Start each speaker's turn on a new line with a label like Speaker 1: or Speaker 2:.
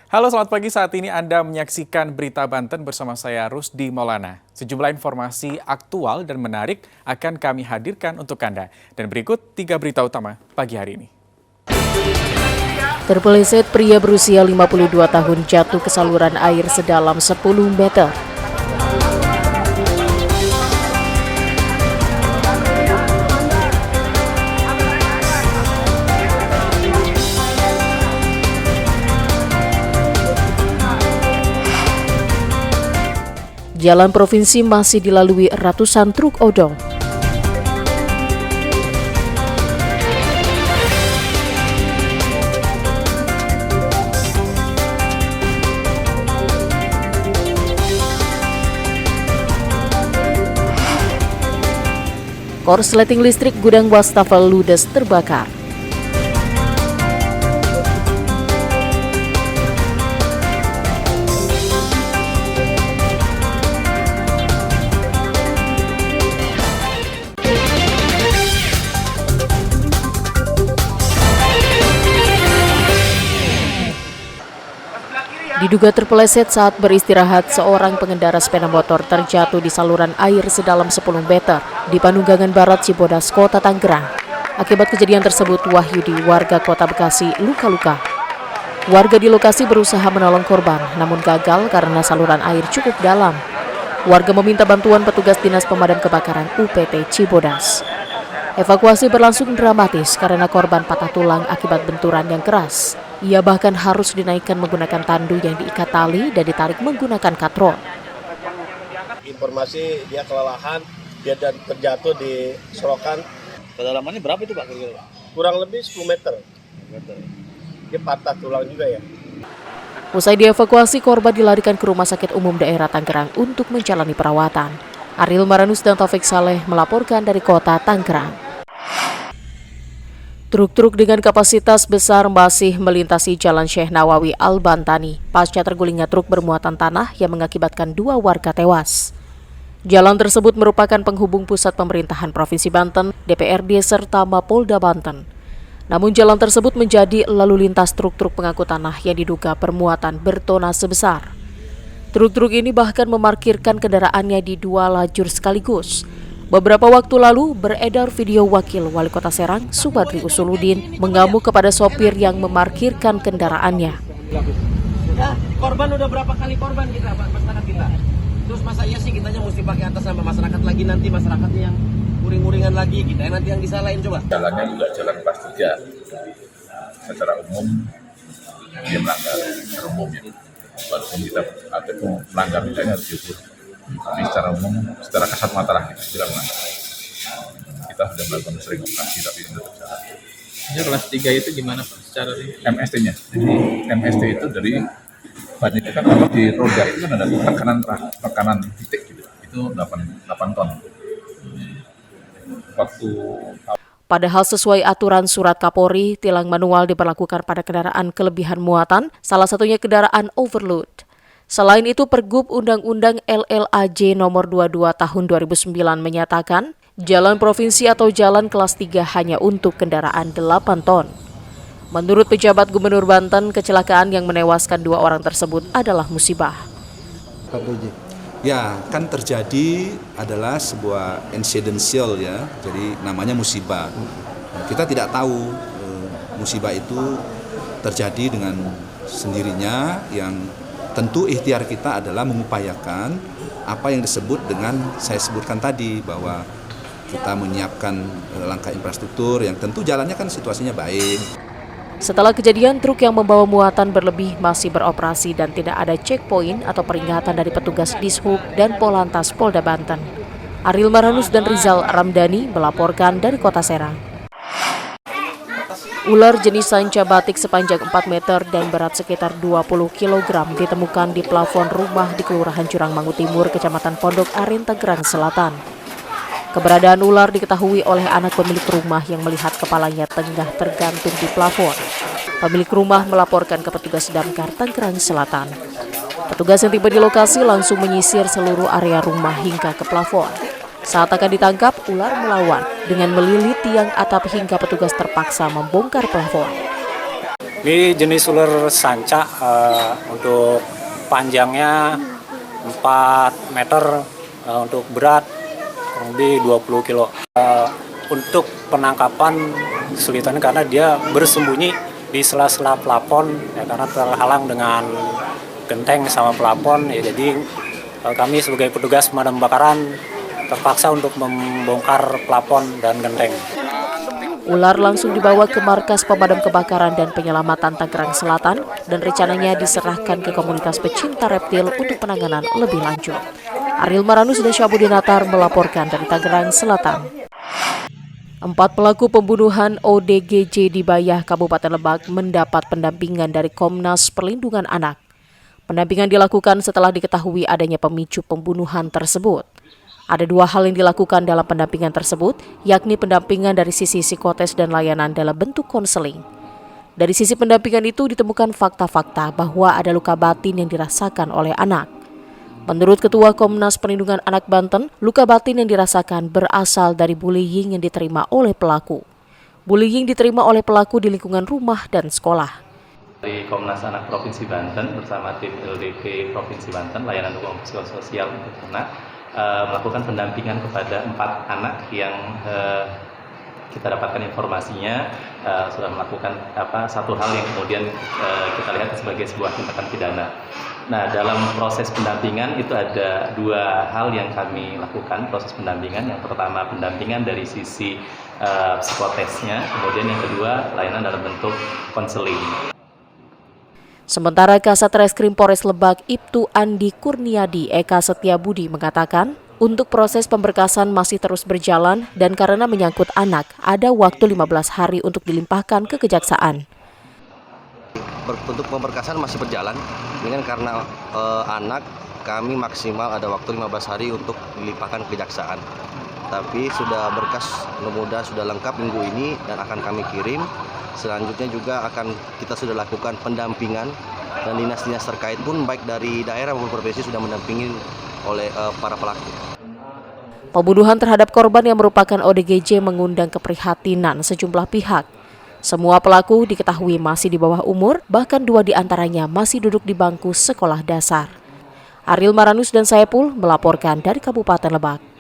Speaker 1: Halo, selamat pagi. Saat ini Anda menyaksikan Berita Banten bersama saya Rusdi Maulana. Sejumlah informasi aktual dan menarik akan kami hadirkan untuk Anda. Dan berikut 3 berita utama pagi hari ini.
Speaker 2: Terpeleset pria berusia 52 tahun jatuh ke saluran air sedalam 10 meter. Jalan provinsi masih dilalui ratusan truk odong. Korsleting listrik gudang wastafel ludes terbakar. Diduga terpeleset saat beristirahat, seorang pengendara sepeda motor terjatuh di saluran air sedalam 10 meter di Panunggangan Barat, Cibodas, Kota Tangerang. Akibat kejadian tersebut, Wahyudi, warga Kota Bekasi, luka-luka. Warga di lokasi berusaha menolong korban, namun gagal karena saluran air cukup dalam. Warga meminta bantuan petugas Dinas Pemadam Kebakaran UPT Cibodas. Evakuasi berlangsung dramatis karena korban patah tulang akibat benturan yang keras. Ia bahkan harus dinaikkan menggunakan tandu yang diikat tali dan ditarik menggunakan katrol.
Speaker 3: Informasi dia kelelahan, dia dan terjatuh di selokan.
Speaker 4: Kedalamannya berapa itu Pak?
Speaker 3: Kurang lebih 10 meter. Dia patah tulang juga ya.
Speaker 2: Usai dievakuasi, korban dilarikan ke Rumah Sakit Umum Daerah Tangerang untuk menjalani perawatan. Ariel Maranus dan Taufik Saleh melaporkan dari Kota Tangerang. Truk-truk dengan kapasitas besar masih melintasi Jalan Syekh Nawawi Al-Bantani pasca tergulingnya truk bermuatan tanah yang mengakibatkan 2 warga tewas. Jalan tersebut merupakan penghubung pusat pemerintahan Provinsi Banten, DPRD serta Mapolda Banten. Namun jalan tersebut menjadi lalu lintas truk-truk pengangkut tanah yang diduga bermuatan bertonase besar. Truk-truk ini bahkan memarkirkan kendaraannya di 2 lajur sekaligus. Beberapa waktu lalu beredar video Wakil Wali Kota Serang, Subadri Usuludin, mengamuk kepada sopir yang memarkirkan kendaraannya.
Speaker 5: Ya, korban udah berapa kali korban kita, masyarakat kita. Terus masa iya sih kitanya mesti pakai atas sama masyarakat lagi, nanti masyarakatnya yang uring-uringan lagi, kita yang nanti yang disalahin coba.
Speaker 6: Jalannya juga jalan kelas 3. Secara umum dia melanggar secara umum ya. Walaupun kita ada melanggar misalnya harus diukur. Tapi secara umum, secara kasat mata lah kita bilang kita sudah melakukan sering operasi tapi itu terjalan.
Speaker 4: Ini kelas 3 itu gimana Pak? Secara
Speaker 6: MST-nya, jadi MST itu dari banyak kan kalau di roda itu kan ada tekanan titik gitu, itu 8 ton.
Speaker 2: Padahal sesuai aturan surat Kapolri, tilang manual diberlakukan pada kendaraan kelebihan muatan, salah satunya kendaraan overload. Selain itu, Pergub Undang-Undang LLAJ nomor 22 tahun 2009 menyatakan, jalan provinsi atau jalan kelas 3 hanya untuk kendaraan 8 ton. Menurut pejabat Gubernur Banten, kecelakaan yang menewaskan 2 orang tersebut adalah musibah.
Speaker 7: Ya, kan terjadi adalah sebuah insidensial ya, jadi namanya musibah. Kita tidak tahu musibah itu terjadi dengan sendirinya, yang tentu ikhtiar kita adalah mengupayakan apa yang disebut dengan saya sebutkan tadi, bahwa kita menyiapkan langkah infrastruktur yang tentu jalannya kan situasinya baik.
Speaker 2: Setelah kejadian, truk yang membawa muatan berlebih masih beroperasi dan tidak ada checkpoint atau peringatan dari petugas Dishub dan Polantas Polda Banten. Ariel Maranus dan Rizal Ramdhani melaporkan dari Kota Serang. Ular jenis sanca batik sepanjang 4 meter dan berat sekitar 20 kg ditemukan di plafon rumah di Kelurahan Jurangmangu Timur, Kecamatan Pondok Aren, Tangerang Selatan. Keberadaan ular diketahui oleh anak pemilik rumah yang melihat kepalanya tengah tergantung di plafon. Pemilik rumah melaporkan ke petugas Damkar Tangerang Selatan. Petugas yang tiba di lokasi langsung menyisir seluruh area rumah hingga ke plafon. Saat akan ditangkap, ular melawan dengan melilit tiang atap hingga petugas terpaksa membongkar plafon.
Speaker 8: Ini jenis ular sanca, untuk panjangnya 4 meter, untuk berat kurang lebih 20 kilo. Untuk penangkapan kesulitan karena dia bersembunyi di sela-sela plafon, ya, karena terhalang dengan genteng sama plafon. Ya, jadi kami sebagai petugas pemadam kebakaran terpaksa untuk membongkar plafon dan genteng.
Speaker 2: Ular langsung dibawa ke markas pemadam kebakaran dan penyelamatan Tangerang Selatan dan rencananya diserahkan ke komunitas pecinta reptil untuk penanganan lebih lanjut. Ariel Maranus dan Syabudinatar melaporkan dari Tangerang Selatan. 4 pelaku pembunuhan ODGJ di Bayah, Kabupaten Lebak mendapat pendampingan dari Komnas Perlindungan Anak. Pendampingan dilakukan setelah diketahui adanya pemicu pembunuhan tersebut. Ada 2 hal yang dilakukan dalam pendampingan tersebut, yakni pendampingan dari sisi psikotes dan layanan dalam bentuk konseling. Dari sisi pendampingan itu ditemukan fakta-fakta bahwa ada luka batin yang dirasakan oleh anak. Menurut Ketua Komnas Perlindungan Anak Banten, luka batin yang dirasakan berasal dari bullying yang diterima oleh pelaku. Bullying diterima oleh pelaku di lingkungan rumah dan sekolah.
Speaker 9: Dari Komnas Anak Provinsi Banten bersama tim LDP Provinsi Banten, Layanan Dukungan Psikososial untuk Anak, melakukan pendampingan kepada 4 anak yang kita dapatkan informasinya sudah melakukan satu hal yang kemudian kita lihat sebagai sebuah tindakan pidana. Nah, dalam proses pendampingan itu ada 2 hal yang kami lakukan proses pendampingan. Yang pertama pendampingan dari sisi psikotesnya, kemudian yang kedua layanan dalam bentuk konseling.
Speaker 2: Sementara Kasat Reskrim Polres Lebak Ibtu Andi Kurniadi Eka Setiabudi mengatakan, untuk proses pemberkasan masih terus berjalan dan karena menyangkut anak, ada waktu 15 hari untuk dilimpahkan ke kejaksaan.
Speaker 5: Untuk pemberkasan masih berjalan, dengan karena anak kami maksimal ada waktu 15 hari untuk dilimpahkan ke kejaksaan. Tapi sudah berkas mudah-mudahan sudah lengkap minggu ini dan akan kami kirim. Selanjutnya juga kita sudah lakukan pendampingan dan dinas-dinas terkait pun baik dari daerah maupun provinsi sudah mendampingi oleh para pelaku.
Speaker 2: Pembunuhan terhadap korban yang merupakan ODGJ mengundang keprihatinan sejumlah pihak. Semua pelaku diketahui masih di bawah umur, bahkan 2 diantaranya masih duduk di bangku sekolah dasar. Ariel Maranus dan Saepul melaporkan dari Kabupaten Lebak.